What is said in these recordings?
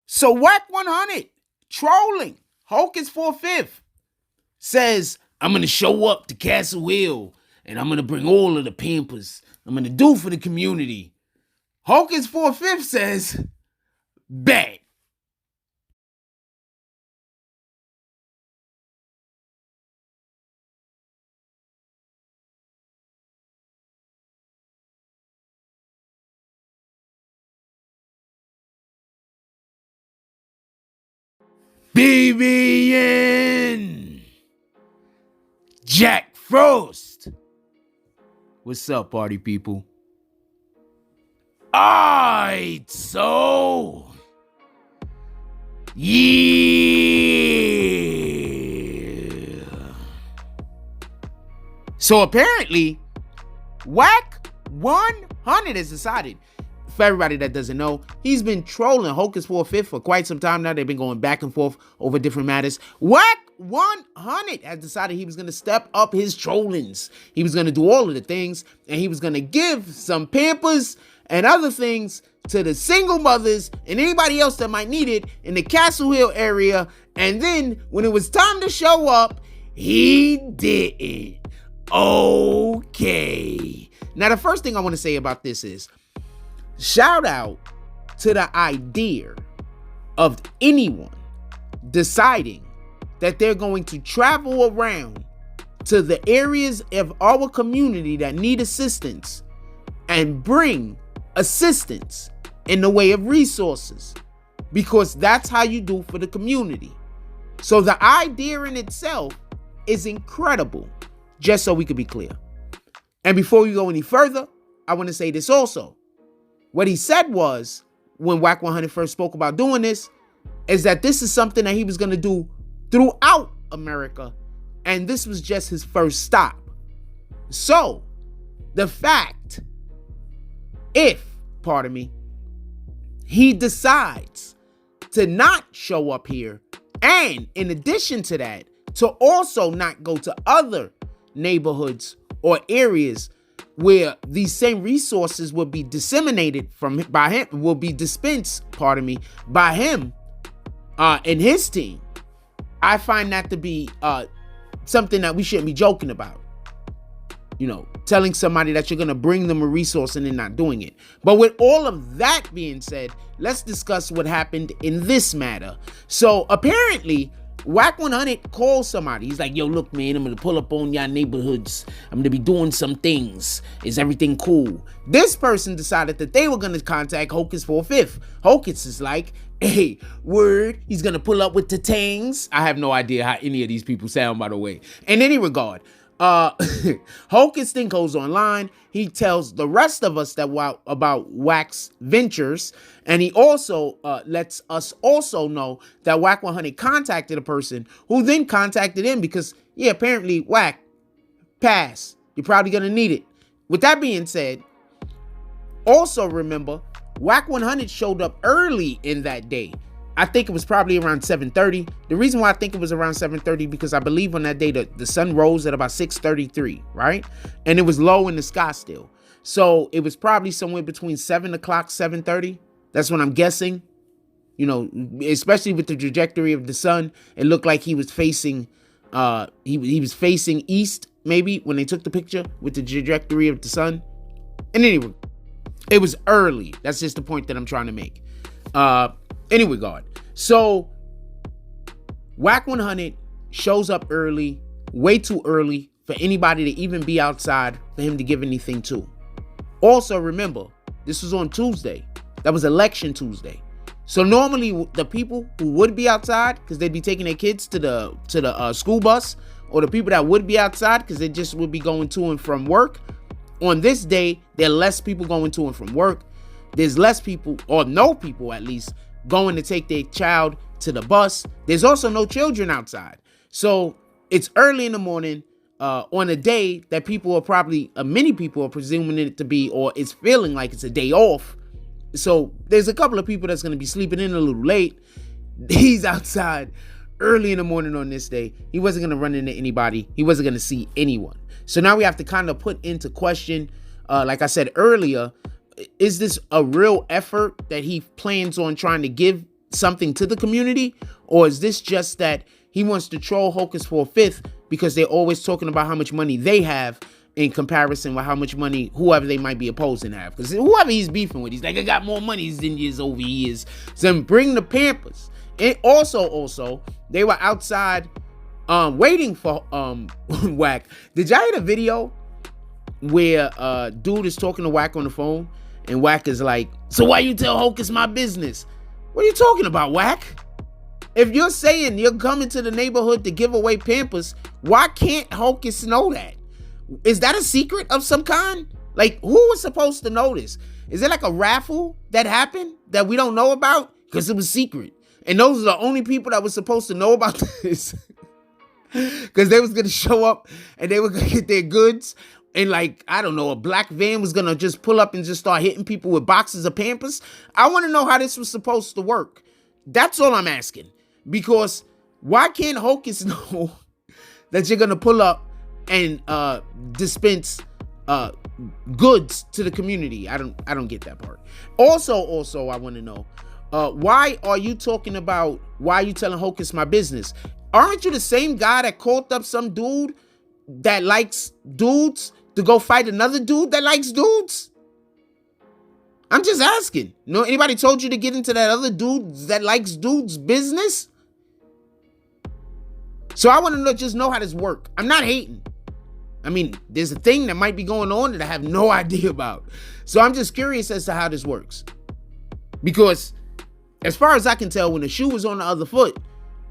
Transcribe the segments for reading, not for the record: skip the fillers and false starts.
So Wack 100, trolling, Hocus 4/5, says, I'm going to show up to Castle Hill and I'm going to bring all of the pampers I'm going to do for the community. Hocus 4/5 says, bet. BBN Jack Frost. What's up, party people? Alright, so yeah. So apparently, Wack 100 has decided. For everybody that doesn't know, he's been trolling Hocus 4/5 for quite some time now. They've been going back and forth over different matters. Wack 100 has decided he was going to step up his trollings. He was going to do all of the things, and he was going to give some pampers and other things to the single mothers and anybody else that might need it in the Castle Hill area. And then when it was time to show up, he didn't. Okay. Now, the first thing I want to say about this is, shout out to the idea of anyone deciding that they're going to travel around to the areas of our community that need assistance and bring assistance in the way of resources, because that's how you do for the community. So the idea in itself is incredible, just so we could be clear. And before we go any further, I want to say this also. What he said was, when Wack 100 first spoke about doing this, is that this is something that he was going to do throughout America, and this was just his first stop. So, the fact, he decides to not show up here, and in addition to that, to also not go to other neighborhoods or areas where these same resources will be disseminated by him and his team, I find that to be something that we shouldn't be joking about. You know, telling somebody that you're going to bring them a resource and then not doing it. But with all of that being said, let's discuss what happened in this matter. So apparently, Wack 100 calls somebody. He's like, yo, look, man, I'm going to pull up on y'all neighborhoods. I'm going to be doing some things. Is everything cool? This person decided that they were going to contact Hocus 4/5. Hocus is like, hey, word, he's going to pull up with the tangs. I have no idea how any of these people sound, by the way. In any regard, Hocus then goes online. He tells the rest of us that about Wack's ventures, and he also lets us also know that Wack 100 contacted a person who then contacted him because, yeah, apparently Wack, pass. You're probably gonna need it. With that being said, also remember, Wack 100 showed up early in that day. I think it was probably around 7:30. The reason why I think it was around 7:30 because I believe on that day the sun rose at about 6:33, right? And it was low in the sky still. So it was probably somewhere between 7 o'clock, 7:30. That's what I'm guessing. You know, especially with the trajectory of the sun, it looked like he was facing he was facing east, maybe, when they took the picture with the trajectory of the sun. And anyway, it was early. That's just the point that I'm trying to make. Any regard, so Wack 100 shows up early, way too early for anybody to even be outside for him to give anything to. Also remember, this was on Tuesday. That was election Tuesday. So normally the people who would be outside because they'd be taking their kids to the school bus, or the people that would be outside because they just would be going to and from work, on this day there are less people going to and from work. There's less people, or no people at least, going to take their child to the bus. There's also no children outside. So it's early in the morning on a day that people are probably, many people are presuming it to be, or it's feeling like it's a day off. So there's a couple of people that's going to be sleeping in a little late. He's outside early in the morning on this day. He wasn't going to run into anybody. He wasn't going to see anyone. So now we have to kind of put into question, like I said earlier, is this a real effort that he plans on trying to give something to the community? Or is this just that he wants to troll Hocus for a fifth because they're always talking about how much money they have in comparison with how much money whoever they might be opposing have? Because whoever he's beefing with, he's like, I got more money than years over years. So bring the Pampers. And also, they were outside waiting for Wack. Did y'all hear the video where dude is talking to Wack on the phone, and Wack is like, so why you tell Hocus my business? What are you talking about, Wack? If you're saying you're coming to the neighborhood to give away Pampers, why can't Hocus know that? Is that a secret of some kind? Like, who was supposed to know this? Is it like a raffle that happened that we don't know about? Because it was secret. And those are the only people that were supposed to know about this. Because they was going to show up and they were going to get their goods. And like, I don't know, a black van was going to just pull up and just start hitting people with boxes of Pampers. I want to know how this was supposed to work. That's all I'm asking. Because why can't Hocus know that you're going to pull up and dispense goods to the community? I don't get that part. Also, I want to know, why are you talking about, why are you telling Hocus my business? Aren't you the same guy that called up some dude that likes dudes to go fight another dude that likes dudes? I'm just asking. No, anybody told you to get into that other dude that likes dudes business? So I want to just know how this works. I'm not hating. I mean, there's a thing that might be going on that I have no idea about. So I'm just curious as to how this works. Because as far as I can tell, when the shoe was on the other foot,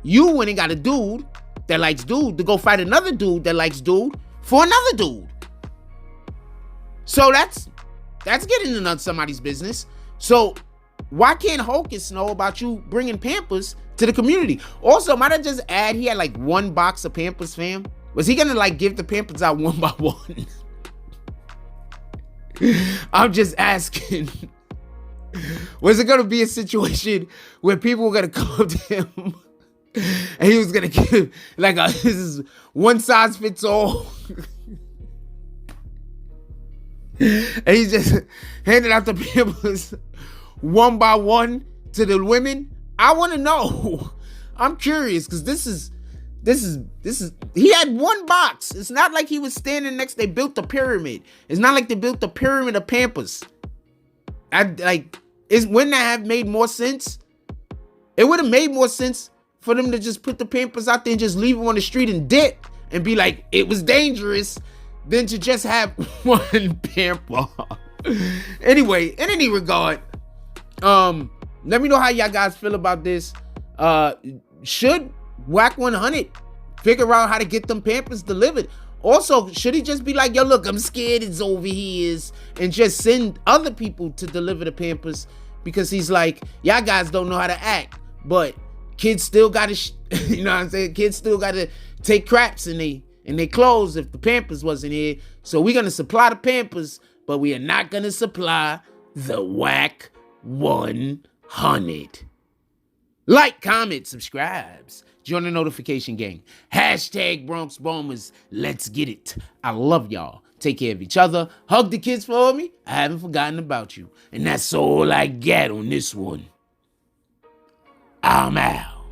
you went and got a dude that likes dude to go fight another dude that likes dude for another dude. So that's getting into somebody's business. So why can't Hocus know about you bringing Pampers to the community? Also, might I just add, he had like one box of Pampers, fam. Was he gonna like give the Pampers out one by one? I'm just asking. Was it gonna be a situation where people were gonna come up to him and he was gonna give like this is one size fits all? And he just handed out the Pampers one by one to the women? I want to know. I'm curious because this is he had one box. It's not like he was standing next, they built a pyramid. It's not like they built a pyramid of Pampers. Wouldn't that have made more sense? It would have made more sense for them to just put the Pampers out there and just leave them on the street and dip and be like, it was dangerous, than to just have one Pamper. Anyway, in any regard, let me know how y'all guys feel about this. Should Wack 100 figure out how to get them Pampers delivered? Also, should he just be like, yo, look, I'm scared it's over here, and just send other people to deliver the Pampers? Because he's like, y'all guys don't know how to act, but kids still gotta, you know what I'm saying? Kids still gotta take craps in they clothes if the Pampers wasn't here. So we're gonna supply the Pampers, but we are not gonna supply the Wack 100. Like, comment, subscribes. Join the notification gang. Hashtag Bronx Bombers. Let's get it. I love y'all. Take care of each other. Hug the kids for me. I haven't forgotten about you. And that's all I got on this one. I'm out.